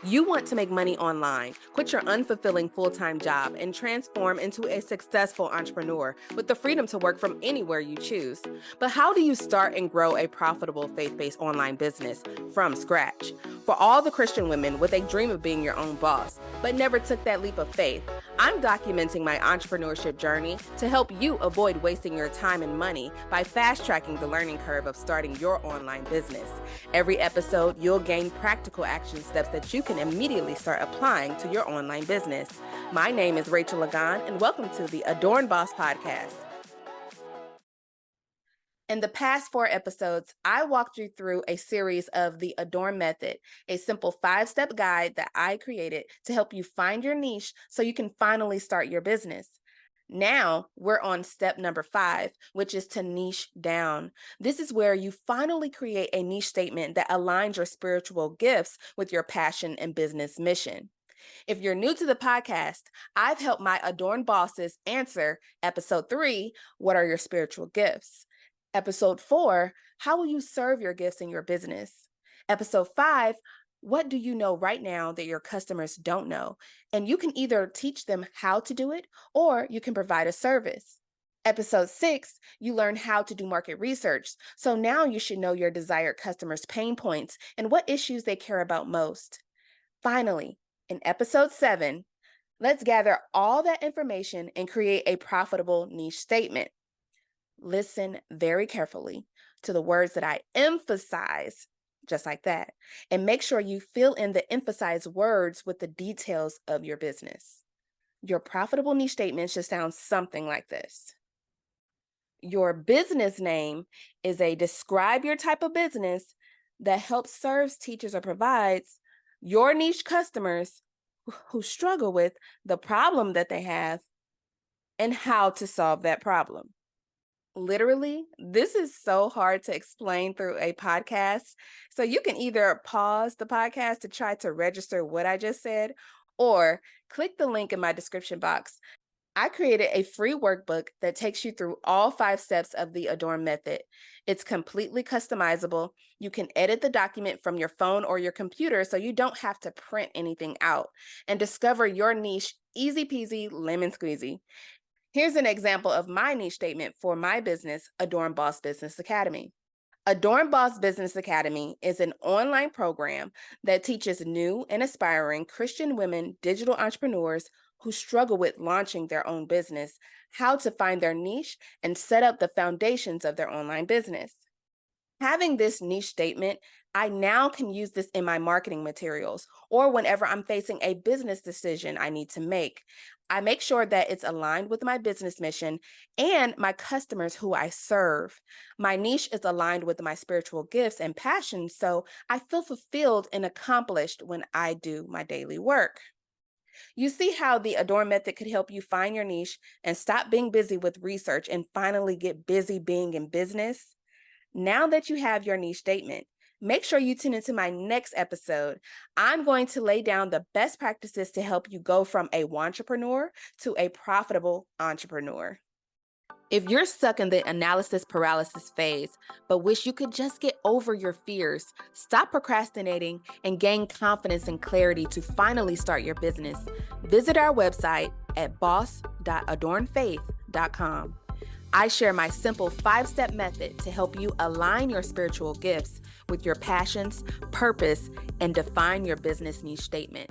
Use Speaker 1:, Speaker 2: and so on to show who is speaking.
Speaker 1: You want to make money online, quit your unfulfilling full-time job, and transform into a successful entrepreneur with the freedom to work from anywhere you choose. But how do you start and grow a profitable faith-based online business from scratch? For all the Christian women with a dream of being your own boss, but never took that leap of faith, I'm documenting my entrepreneurship journey to help you avoid wasting your time and money by fast-tracking the learning curve of starting your online business. Every episode, you'll gain practical action steps that you can immediately start applying to your online business. My name is Rachel A.D.O.R.N, and welcome to the A.D.O.R.N Boss Podcast. In the past 4 episodes, I walked you through a series of the A.D.O.R.N method, a simple 5-step guide that I created to help you find your niche so you can finally start your business. Now we're on step number 5, which is to niche down. This is where you finally create a niche statement that aligns your spiritual gifts with your passion and business mission. If you're new to the podcast, I've helped my A.D.O.R.N bosses answer episode 3, what are your spiritual gifts? Episode 4, how will you serve your gifts in your business? Episode 5, what do you know right now that your customers don't know? And you can either teach them how to do it or you can provide a service. Episode 6, you learn how to do market research. So now you should know your desired customers' pain points and what issues they care about most. Finally, in episode 7, let's gather all that information and create a profitable niche statement. Listen very carefully to the words that I emphasize, just like that, and make sure you fill in the emphasized words with the details of your business. Your profitable niche statement should sound something like this. Your business name is a describe your type of business that helps serves, teaches, or provides your niche customers who struggle with the problem that they have and how to solve that problem. Literally, this is so hard to explain through a podcast. So you can either pause the podcast to try to register what I just said, or click the link in my description box. I created a free workbook that takes you through all 5 steps of the A.D.O.R.N method. It's completely customizable. You can edit the document from your phone or your computer so you don't have to print anything out, and discover your niche easy peasy lemon squeezy. Here's an example of my niche statement for my business, A.D.O.R.N Boss Business Academy. A.D.O.R.N Boss Business Academy is an online program that teaches new and aspiring Christian women digital entrepreneurs who struggle with launching their own business, how to find their niche and set up the foundations of their online business. Having this niche statement, I now can use this in my marketing materials or whenever I'm facing a business decision I need to make. I make sure that it's aligned with my business mission and my customers who I serve. My niche is aligned with my spiritual gifts and passions, so I feel fulfilled and accomplished when I do my daily work. You see how the A.D.O.R.N method could help you find your niche and stop being busy with research and finally get busy being in business? Now that you have your niche statement, make sure you tune into my next episode. I'm going to lay down the best practices to help you go from a wantrepreneur to a profitable entrepreneur. If you're stuck in the analysis paralysis phase, but wish you could just get over your fears, stop procrastinating, and gain confidence and clarity to finally start your business, visit our website at boss.adornfaith.com. I share my simple 5-step method to help you align your spiritual gifts with your passions, purpose, and define your business niche statement.